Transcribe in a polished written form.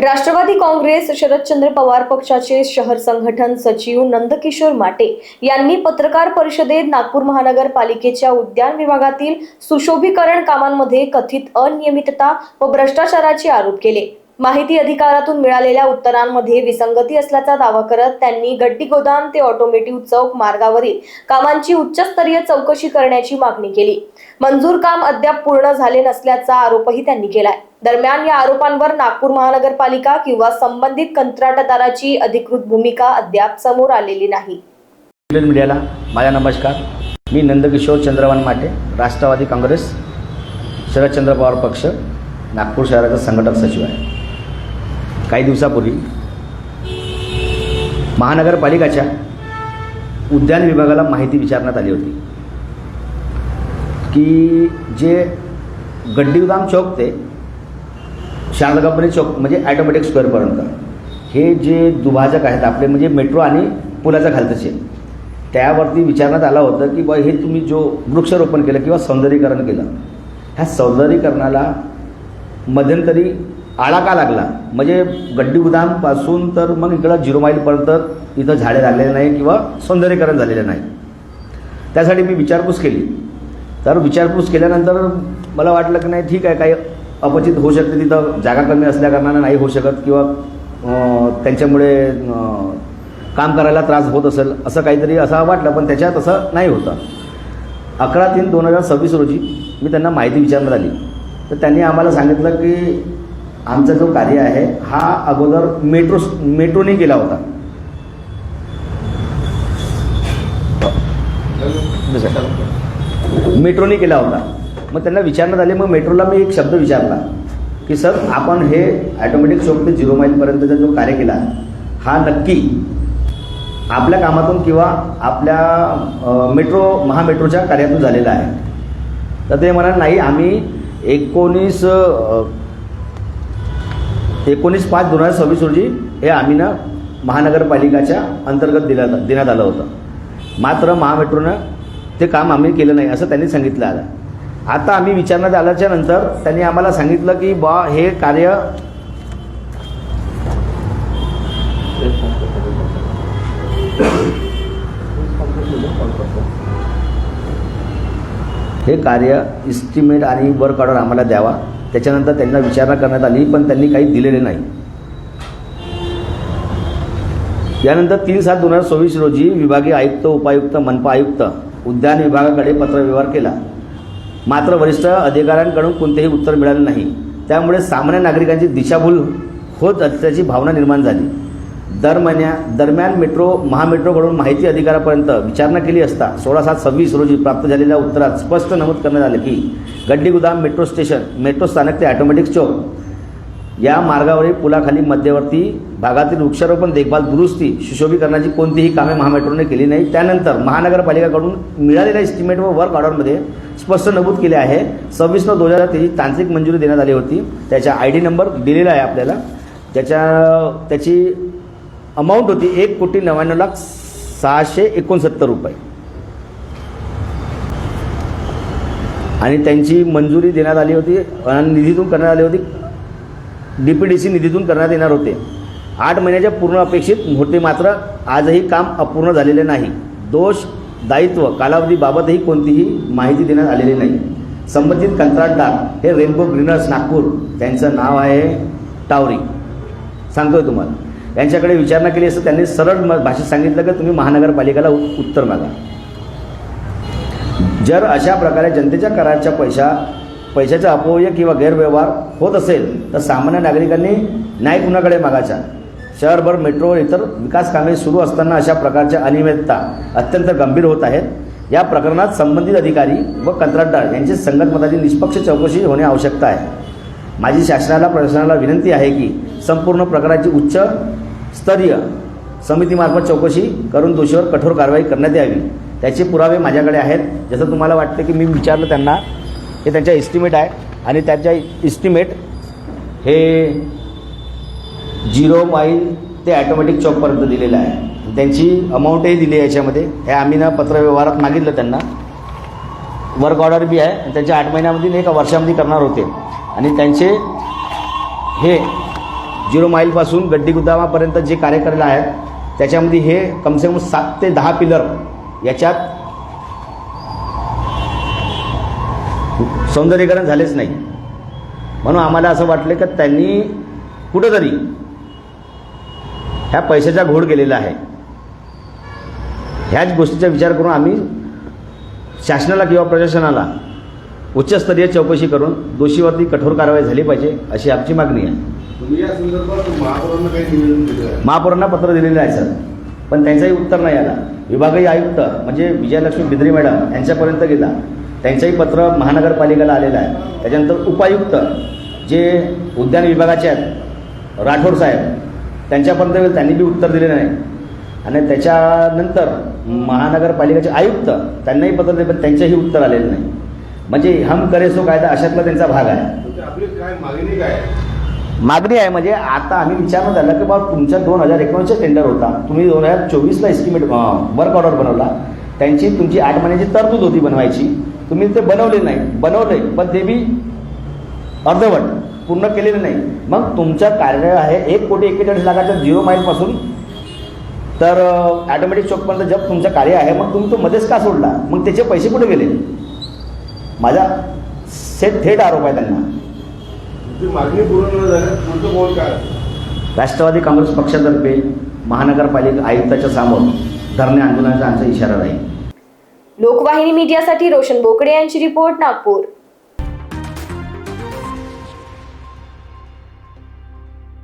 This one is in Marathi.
राष्ट्रवादी काँग्रेस शरदचंद्र पवार पक्षाचे शहर संघटन सचिव नंदकिशोर माटे यांनी पत्रकार परिषदेत नागपूर महानगरपालिकेच्या उद्यान विभागातील सुशोभीकरण कामांमध्ये कथित अनियमितता व भ्रष्टाचाराचे आरोप केले। माहिती अधिकारातून मिळालेल्या उत्तरांमध्ये विसंगती असल्याचा दावा करत त्यांनी गड्डी गोदाम ते ऑटोमोटिव्ह चौक मार्गावरील कामांची उच्चस्तरीय चौकशी करण्याची मागणी केली। मंजूर काम अद्याप पूर्ण झाले नसल्याचा आरोपही त्यांनी केलाय। दरम्यान या आरोपांवर नागपूर महानगरपालिका किंवा संबंधित कंत्राटदाराची अधिकृत भूमिका अद्याप समोर आलेली नाही। मीडियाला माझा नमस्कार। मी नंदकिशोर चंद्रवान माटे, राष्ट्रवादी काँग्रेस शरदचंद्र पवार पक्ष नागपूर शहराचा संघटक सचिव आहे। काही दिवसापूर्वी महानगरपालिकेच्या उद्यान विभागाला माहिती विचारण्यात आली होती की जे गड्डी गोदाम चौक ते शारदा कंपनी चौक म्हणजे ऑटोमॅटिक स्क्वेअरपर्यंत हे जे दुभाजक आहेत आपले म्हणजे मेट्रो आणि पुलाच्या खालतचे, त्यावरती विचारण्यात आलं होतं की बा हे तुम्ही जो वृक्षारोपण केलं किंवा सौंदर्यीकरण केलं, ह्या सौंदर्यीकरणाला मध्यंतरी आळा का लागला? म्हणजे गड्डी गोदामपासून तर मग इकडं 0 माईलपर्यंत इथं झाडे लागलेले नाही किंवा सौंदर्यीकरण झालेलं नाही। त्यासाठी मी विचारपूस केली। तर विचारपूस केल्यानंतर मला वाटलं की नाही ठीक आहे, काही अपचित होऊ शकते, तिथं जागा कमी असल्याकारणानं नाही होऊ शकत किंवा त्यांच्यामुळे काम करायला त्रास होत असेल असं काहीतरी असं वाटलं, पण त्याच्यात असं नाही होतं। 11/3/2026 रोजी मी त्यांना माहिती विचारण्यात आली, तर त्यांनी आम्हाला सांगितलं की आमचा जो कार्य आहे हा अगोदर मेट्रोने केला होता। मेट्रोने केला होता। मग त्यांना विचारण्यात आले, मग मेट्रोला मी एक शब्द विचारला की सर आपण हे ऑटोमॅटिक चौक ते 0 माईलपर्यंतचा जो कार्य केला हा नक्की आपल्या कामातून किंवा आपल्या महामेट्रोच्या कार्यातून झालेला आहे? तर ते म्हणाले नाही, आम्ही 19/5/2026 रोजी हे आम्ही ना महानगरपालिकेच्या अंतर्गत देण्यात आलं होतं, मात्र महामेट्रोनं ते काम आम्ही केलं नाही असं त्यांनी सांगितलं आलं। आता आम्ही विचारण्यात आल्याच्या नंतर त्यांनी आम्हाला सांगितलं की बा हे कार्य इस्टिमेट आणि वर्क ऑर्डर आम्हाला द्यावा। त्याच्यानंतर त्यांना विचारणा करण्यात आली, पण त्यांनी काही दिलेले नाही। यानंतर 3/7/2026 रोजी विभागीय आयुक्त, उपायुक्त, मनपा आयुक्त उद्यान विभागाकडे पत्रव्यवहार केला, मात्र वरिष्ठ अधिकाऱ्यांकडून कोणतेही उत्तर मिळाले नाही। त्यामुळे सामान्य नागरिकांची दिशाभूल होत असल्याची भावना निर्माण झाली। दरम्यान महामेट्रोकडून माहिती अधिकाऱ्यापर्यंत विचारणा केली असता 16/7/26 रोजी प्राप्त झालेल्या उत्तरात स्पष्ट नमूद करण्यात आले की गड्डी गोदाम मेट्रो स्टेशन, मेट्रो स्थानक ते ऑटोमॅटिक चौक या मार्गावरील पुलाखाली मध्यवर्ती भागातील वृक्षारोपण, देखभाल, दुरुस्ती, सुशोभीकरणाची कोणतीही कामे महामेट्रोने केली नाही। त्यानंतर महानगरपालिकेकडून मिळालेल्या एस्टिमेट व वर्क ऑर्डरमध्ये स्पष्ट नमूद केले आहे 26/9/2023 तांत्रिक मंजुरी देण्यात आली होती। त्याचा ID नंबर दिलेला आहे आपल्याला। त्याची अमाऊंट होती 1,99,669 रुपये आणि त्यांची मंजुरी देण्यात आली होती, निधीतून करण्यात आली होती, DPDC निधीतून करण्यात येणार होते। 8 महिन्याच्या पूर्ण अपेक्षित होते, मात्र आजही काम अपूर्ण झालेले नाही। दोष दायित्व कालावधीबाबतही कोणतीही माहिती देण्यात आलेली नाही। संबंधित कंत्राटदार हे रेनबो ग्रीनर्स नागपूर, त्यांचं नाव आहे टावरी, सांगतोय तुम्हाला। यांच्याकडे विचारणा केली असं त्यांनी सरळ भाषेत सांगितलं की तुम्ही महानगरपालिकेला उत्तर मागा। जर अशा प्रकारे जनतेच्या कराच्या पैशाचा अपव्यय किंवा गैरव्यवहार होत असेल तर सामान्य नागरिकांनी न्याय कुणाकडे मागायचा? शहरभर मेट्रो व इतर विकास कामे सुरू असताना अशा प्रकारच्या अनियमितता अत्यंत गंभीर होत आहेत। या प्रकरणात संबंधित अधिकारी व कंत्राटदार यांची संगतमताची निष्पक्ष चौकशी होणे आवश्यक आहे। माझी शासनाला प्रशासनाला विनंती आहे की संपूर्ण प्रकाराची उच्च स्तरीय समितीमार्फत चौकशी करून दोषीवर कठोर कारवाई करण्यात यावी। त्याचे पुरावे माझ्याकडे आहेत। जसं तुम्हाला वाटते की मी विचारलं त्यांना, हे त्यांच्या एस्टिमेट आहे आणि त्यांच्या एस्टिमेट हे 0 माईल ते ऑटोमॅटिक चौकपर्यंत दिलेलं आहे। त्यांची अमाऊंटही दिली आहे याच्यामध्ये। हे आम्ही ना पत्रव्यवहारात मागितलं त्यांना, वर्क ऑर्डर बी आहे। त्यांच्या 8 महिन्यामध्ये 1 वर्षामध्ये करणार होते आणि त्यांचे हे 0 माईलपासून गड्डी गुदामापर्यंत जे कार्य केलेलं आहे त्याच्यामध्ये हे कमसे कम 7 ते 10 पिलर याच्यात सौंदर्यीकरण झालेच नाही. म्हणून आम्हाला असं वाटलं की त्यांनी कुठंतरी ह्या पैशाचा घोळ केलेला आहे. ह्याच गोष्टीचा विचार करून आम्ही शासनाला किंवा प्रशासनाला उच्चस्तरीय चौकशी करून दोषीवरती कठोर कारवाई झाली पाहिजे अशी आमची मागणी आहे. तुम्ही या संदर्भात महापौरांना काही निवेदन दिलं आहे? महापौरांना पत्र दिलेलं आहे सर, पण त्यांचंही उत्तर नाही आला. विभागीय आयुक्त म्हणजे विजयलक्ष्मी बिद्री मॅडम यांच्यापर्यंत गेला, त्यांचंही पत्र महानगरपालिकेला आलेलं आहे. त्याच्यानंतर उपायुक्त जे उद्यान विभागाचे आहेत राठोड साहेब त्यांच्यापर्यंत गेलं, त्यांनी बी उत्तर दिलेलं नाही. आणि त्याच्यानंतर महानगरपालिकेचे आयुक्त त्यांनाही पत्र दिले, पण त्यांचंही उत्तर आलेलं नाही. म्हणजे हम करे सो कायदा अशातला त्यांचा भाग आहे. म्हणजे आपली काय मागणी काय आहे? मागणी आहे म्हणजे आता आम्ही विचारणं झालं की बाबा तुमच्या 2019चा टेंडर होता, तुम्ही 2024ला एस्टिमेट वर्क ऑर्डर बनवला, त्यांची तुमची 8 महिन्याची तरतूद होती बनवायची, तुम्ही ते बनवले पण ते बी अर्धवट पूर्ण केलेलं नाही. मग तुमचं कार्य आहे 1,41,00,000 0 माईलपासून तर ॲटोमॅटिक चौकपर्यंत जब तुमचं कार्य आहे, मग तुम्ही तो मध्येच का सोडला? मग त्याचे पैसे कुठे गेले? माझा थेट आरोप आहे त्यांना. तुमची मागणी पूर्ण न झाल्यास पुढचं पाऊल काय असेल? राष्ट्रवादी काँग्रेस पक्षातर्फे महानगरपालिका आयुक्ताच्या समोर धरणे आंदोलनाचा आमचा इशारा राहील. लोकवाहिनी मीडियासाठी रोशन बोकडे यांची रिपोर्ट, नागपूर.